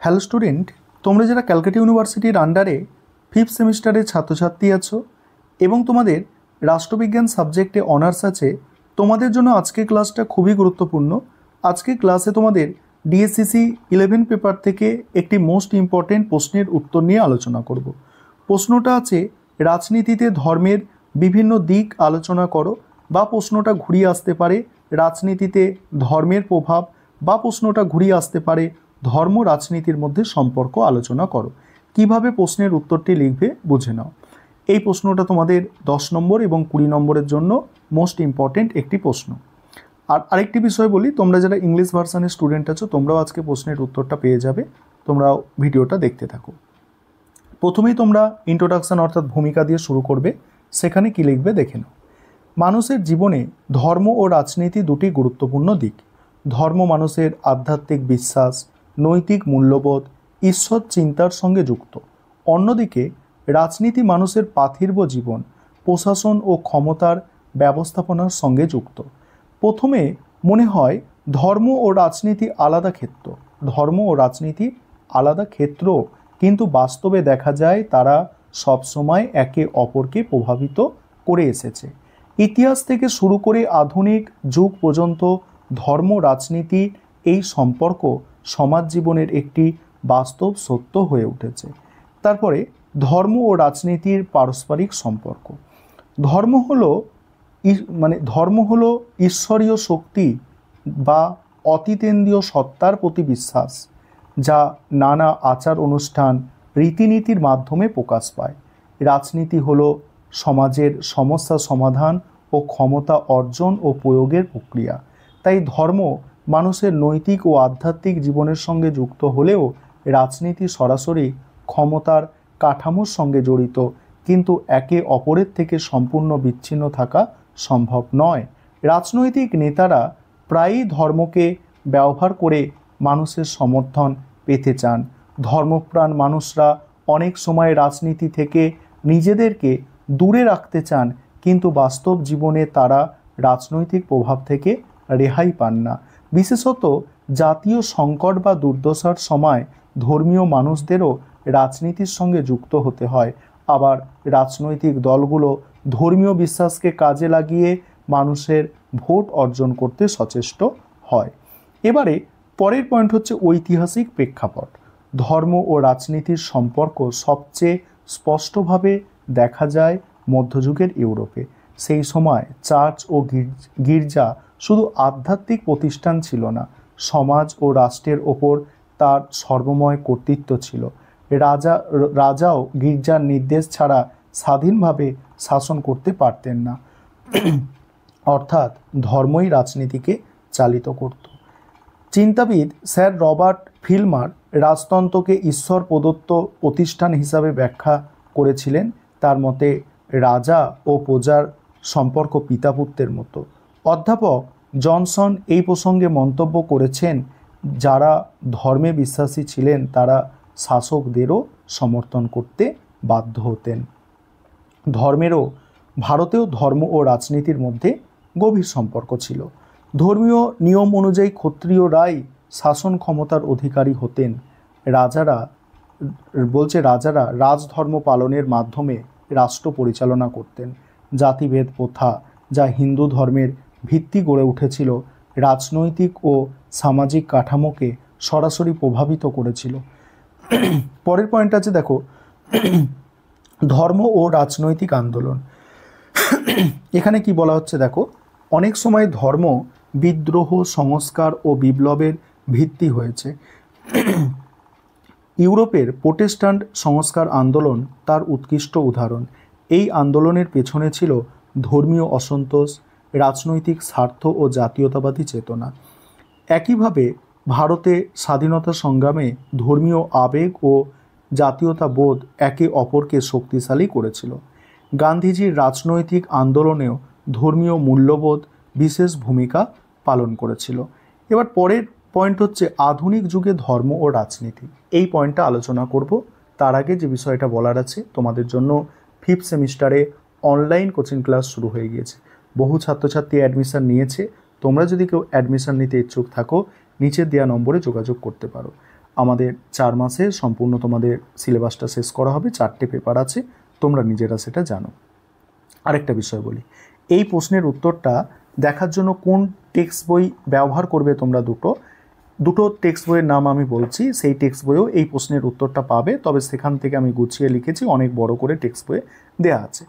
Hello student, তোমরা যারা ক্যালকাটা ইউনিভার্সিটির আন্ডারে 5th সেমিস্টারের ছাত্রছাত্রী আছো এবং তোমাদের রাষ্ট্রবিজ্ঞান সাবজেক্টে অনার্স আছে, তোমাদের জন্য আজকে ক্লাসটা খুবই গুরুত্বপূর্ণ। আজকে ক্লাসে তোমাদের ডিএসসিসি 11 পেপার থেকে একটি মোস্ট ইম্পর্টেন্ট প্রশ্নের উত্তর নিয়ে আলোচনা করব। প্রশ্নটা আছে, রাজনীতিতে ধর্মের বিভিন্ন দিক আলোচনা করো, বা প্রশ্নটা ঘুরিয়ে আসতে পারে রাজনীতিতে ধর্মের প্রভাব, বা প্রশ্নটা ঘুরিয়ে আসতে পারে ধর্ম রাজনীতির মধ্যে সম্পর্ক আলোচনা করো। কিভাবে প্রশ্নের উত্তরটি লিখবে বুঝে নাও। এই প্রশ্নটা তোমাদের 10 নম্বর এবং 20 নম্বরের জন্য মোস্ট ইম্পর্টেন্ট একটি প্রশ্ন। আর আরেকটি বিষয় বলি, তোমরা যারা ইংলিশ ভার্সানের স্টুডেন্ট আছো তোমরাও আজকে প্রশ্নের উত্তরটা পেয়ে যাবে, তোমরা ভিডিওটা দেখতে থাকো। প্রথমেই তোমরা ইন্ট্রোডাকশন অর্থাৎ ভূমিকা দিয়ে শুরু করবে, সেখানে কি লিখবে দেখে নাও। মানুষের জীবনে ধর্ম ও রাজনীতি দুটি গুরুত্বপূর্ণ দিক। ধর্ম মানুষের আধ্যাত্মিক বিশ্বাস, নৈতিক মূল্যবোধ, ঈশ্বর চিন্তার সঙ্গে যুক্ত। অন্যদিকে রাজনীতি মানুষের পার্থিব জীবন, প্রশাসন ও ক্ষমতার ব্যবস্থাপনার সঙ্গে যুক্ত। প্রথমে মনে হয় ধর্ম ও রাজনীতি আলাদা ক্ষেত্র, ধর্ম ও রাজনীতি আলাদা ক্ষেত্র, কিন্তু বাস্তবে দেখা যায় তারা সবসময় একে অপরকে প্রভাবিত করে এসেছে। ইতিহাস থেকে শুরু করে আধুনিক যুগ পর্যন্ত ধর্ম রাজনীতি এই সম্পর্ক সমাজ জীবনের একটি বাস্তব সত্য হয়ে উঠেছে। তারপরে ধর্ম ও রাজনীতির পারস্পরিক সম্পর্ক। ধর্ম হলো ঈশ্বরীয় শক্তি বা অতীতেন্দ্রীয় সত্তার প্রতি বিশ্বাস, যা নানা আচার অনুষ্ঠান রীতিনীতির মাধ্যমে প্রকাশ পায়। রাজনীতি হলো সমাজের সমস্যা সমাধান ও ক্ষমতা অর্জন ও প্রয়োগের প্রক্রিয়া। তাই ধর্ম মানুষের নৈতিক ও আধ্যাত্মিক জীবনের সঙ্গে যুক্ত হলেও রাজনীতি সরাসরি ক্ষমতার কাঠামোর সঙ্গে জড়িত, কিন্তু একে অপরের থেকে সম্পূর্ণ বিচ্ছিন্ন থাকা সম্ভব নয়। রাজনৈতিক নেতারা প্রায়ই ধর্মকে ব্যবহার করে মানুষের সমর্থন পেতে চান। ধর্মপ্রাণ মানুষরা অনেক সময় রাজনীতি থেকে নিজেদেরকে দূরে রাখতে চান, কিন্তু বাস্তব জীবনে তারা রাজনৈতিক প্রভাব থেকে রেহাই পান না। বিশেষত জাতীয় সংকট বা দুর্দশার সময় ধর্মীয় মানুষদেরও রাজনীতির সঙ্গে যুক্ত হতে হয়। আবার রাজনৈতিক দলগুলো ধর্মীয় বিশ্বাসকে কাজে লাগিয়ে মানুষের ভোট অর্জন করতে সচেষ্ট হয়। এবারে পরের পয়েন্ট হচ্ছে ঐতিহাসিক প্রেক্ষাপট। ধর্ম ও রাজনীতির সম্পর্ক সবচেয়ে স্পষ্টভাবে দেখা যায় মধ্যযুগের ইউরোপে। সেই সময় চার্চ ও গির্জা শুধু আধ্যাত্মিক প্রতিষ্ঠান ছিল না, সমাজ ও রাষ্ট্রের ওপর তার সর্বময় কর্তৃত্ব ছিল। রাজাও গির্জার নির্দেশ ছাড়া স্বাধীনভাবে শাসন করতে পারতেন না, অর্থাৎ ধর্মই রাজনীতিকে চালিত করত। চিন্তাবিদ স্যার রবার্ট ফিলমার রাজতন্ত্রকে ঈশ্বর প্রদত্ত প্রতিষ্ঠান হিসাবে ব্যাখ্যা করেছিলেন। তার মতে রাজা ও প্রজার সম্পর্ক পিতাপুত্রের মতো। অধ্যাপক জনসন এই প্রসঙ্গে মন্তব্য করেছেন, যারা ধর্মে বিশ্বাসী ছিলেন তারা শাসকদেরও সমর্থন করতে বাধ্য হতেন। ভারতেও ধর্ম ও রাজনীতির মধ্যে গভীর সম্পর্ক ছিল। ধর্মীয় নিয়ম অনুযায়ী ক্ষত্রিয়রাই শাসন ক্ষমতার অধিকারী হতেন। রাজারা রাজধর্ম পালনের মাধ্যমে রাষ্ট্র পরিচালনা করতেন। জাতিভেদ প্রথা, যা হিন্দু ধর্মের ভিত্তি গড়ে উঠেছিল, রাজনৈতিক ও সামাজিক কাঠামোকে সরাসরি প্রভাবিত করেছিল। পরের পয়েন্ট আছে দেখো, ধর্ম ও রাজনৈতিক আন্দোলন। এখানে কি বলা হচ্ছে দেখো, অনেক সময় ধর্ম বিদ্রোহ, সংস্কার ও বিপ্লবের ভিত্তি হয়েছে। ইউরোপের প্রোটেস্ট্যান্ট সংস্কার আন্দোলন তার উৎকৃষ্ট উদাহরণ। এই আন্দোলনের পেছনে ছিল ধর্মীয় অসন্তোষ, রাজনৈতিক স্বার্থ ও জাতীয়তাবাদী চেতনা। একইভাবে ভারতে স্বাধীনতা সংগ্রামে ধর্মীয় আবেগ ও জাতীয়তাবোধ একে অপরকে শক্তিশালী করেছিল। গান্ধীজির রাজনৈতিক আন্দোলনেও ধর্মীয় মূল্যবোধ বিশেষ ভূমিকা পালন করেছিল। এবার পরের পয়েন্ট হচ্ছে আধুনিক যুগে ধর্ম ও রাজনীতি। এই পয়েন্টটা আলোচনা করব। তার আগে যে বিষয়টা বলার আছে, তোমাদের জন্য 5th সেমিস্টারে অনলাইন কোচিং ক্লাস শুরু হয়ে গিয়েছে। বহু ছাত্রছাত্রী অ্যাডমিশন নিয়েছে। তোমরা যদি কেউ অ্যাডমিশন নিতে ইচ্ছুক থাকো, নিচের দেওয়া নম্বরে যোগাযোগ করতে পারো। আমাদের 4 মাসে সম্পূর্ণ তোমাদের সিলেবাসটা শেষ করা হবে, 4টে পেপার আছে, তোমরা নিজেরা সেটা জানো। আরেকটা বিষয় বলি, এই প্রশ্নের উত্তরটা দেখার জন্য কোন টেক্সট বই ব্যবহার করবে তোমরা দুটো টেক্সট বইয়ের নাম আমি বলছি, সেই টেক্সট বইয়েও এই প্রশ্নের উত্তরটা পাবে, তবে সেখান থেকে আমি গুছিয়ে লিখেছি, অনেক বড় করে টেক্সট বইয়ে দেওয়া আছে।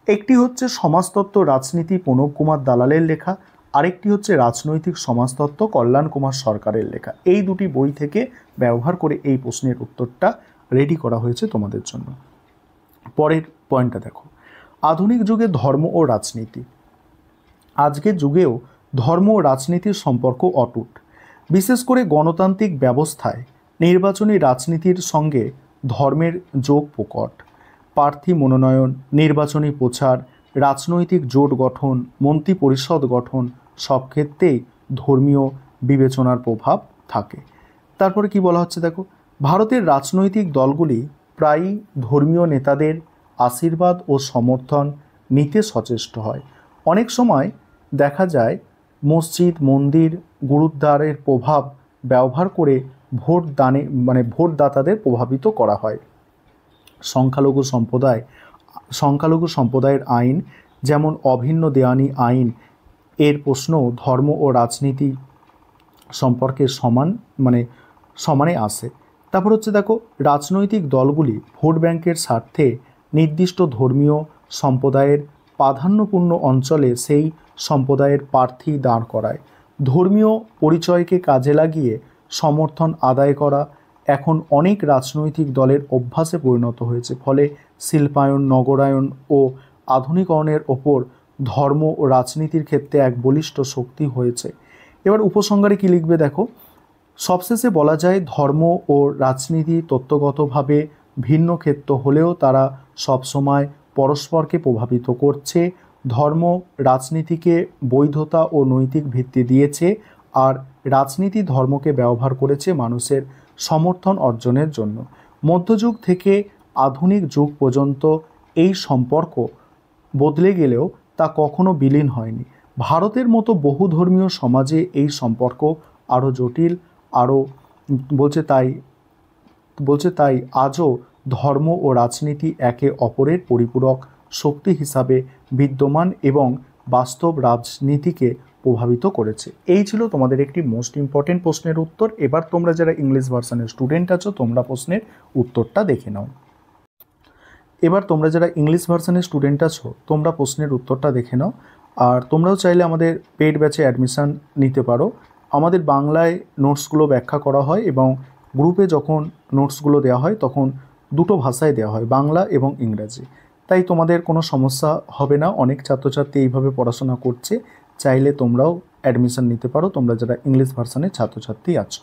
একটি হচ্ছে সমাজতত্ত্ব রাজনীতি প্রণব কুমার দালালের লেখা, আরেকটি হচ্ছে রাজনৈতিক সমাজতত্ত্ব কল্যাণ কুমার সরকারের লেখা। এই দুটি বই থেকে ব্যবহার করে এই প্রশ্নের উত্তরটা রেডি করা হয়েছে তোমাদের জন্য। পরের পয়েন্টটা দেখো, আধুনিক যুগে ধর্ম ও রাজনীতি। আজকের যুগেও ধর্ম ও রাজনীতির সম্পর্ক অটুট। বিশেষ করে গণতান্ত্রিক ব্যবস্থায় নির্বাচনী রাজনীতির সঙ্গে ধর্মের যোগ প্রকট। প্রার্থী মনোনয়ন, নির্বাচনী প্রচার, রাজনৈতিক জোট গঠন, মন্ত্রী পরিষদ গঠন সব ক্ষেত্রেই ধর্মীয় বিবেচনার প্রভাব থাকে। তারপরে কি বলা হচ্ছে দেখো, ভারতের রাজনৈতিক দলগুলি প্রায়ই ধর্মীয় নেতাদের আশীর্বাদ ও সমর্থন নিতে সচেষ্ট হয়। অনেক সময় দেখা যায় মসজিদ, মন্দির, গুরুদ্বারের প্রভাব ব্যবহার করে ভোটদাতাদের প্রভাবিত করা হয়। সংখ্যালঘু সম্প্রদায়ের আইন, যেমন অভিন্ন দেওয়ানি আইন, এর প্রশ্ন ধর্ম ও রাজনীতি সম্পর্কে সমানে আসে। তারপর হচ্ছে দেখো, রাজনৈতিক দলগুলি ভোট ব্যাংকের স্বার্থে নির্দিষ্ট ধর্মীয় সম্প্রদায়ের প্রাধান্যপূর্ণ অঞ্চলে সেই সম্প্রদায়ের প্রার্থী দাঁড় করায়। ধর্মীয় পরিচয়কে কাজে লাগিয়ে সমর্থন আদায় করা এখন অনেক রাজনৈতিক দলের অভ্যাসে পরিণত হয়েছে। ফলে শিল্পায়ন, নগরায়ন ও আধুনিকরণের ওপর ধর্ম ও রাজনীতির ক্ষেত্রে এক বলিষ্ঠ শক্তি হয়েছে। এবার উপসংহারে কী লিখবে দেখো, সবশেষে বলা যায় ধর্ম ও রাজনীতি তত্ত্বগতভাবে ভিন্ন ক্ষেত্র হলেও তারা সবসময় পরস্পরকে প্রভাবিত করছে। ধর্ম রাজনীতিকে বৈধতা ও নৈতিক ভিত্তি দিয়েছে, আর রাজনীতি ধর্মকে ব্যবহার করেছে মানুষের সমর্থন অর্জনের জন্য। মধ্যযুগ থেকে আধুনিক যুগ পর্যন্ত এই সম্পর্ক বদলে গেলেও তা কখনো বিলীন হয়নি। ভারতের মতো বহুধর্মীয় সমাজে এই সম্পর্ক আরও জটিল, বলছে তাই আজও ধর্ম ও রাজনীতি একে অপরের পরিপূরক শক্তি হিসাবে বিদ্যমান এবং বাস্তব রাজনীতিকে প্রভাবিত করেছে। এই ছিল তোমাদের একটি মোস্ট ইম্পর্টেন্ট প্রশ্নের উত্তর। এবার তোমরা যারা ইংলিশ ভার্সনের স্টুডেন্ট আছো, তোমরা প্রশ্নের উত্তরটা দেখে নাও। আর তোমরাও চাইলে আমাদের পেইড ব্যাচে অ্যাডমিশান নিতে পারো। আমাদের বাংলায় নোটসগুলো ব্যাখ্যা করা হয় এবং গ্রুপে যখন নোটসগুলো দেওয়া হয় তখন দুটো ভাষায় দেওয়া হয়, বাংলা এবং ইংরাজি। তাই তোমাদের কোনো সমস্যা হবে না। অনেক ছাত্রছাত্রী এইভাবে পড়াশোনা করছে, চাইলে তোমরাও অ্যাডমিশান নিতে পারো, তোমরা যারা ইংলিশ ভার্সনের ছাত্রছাত্রী আছো।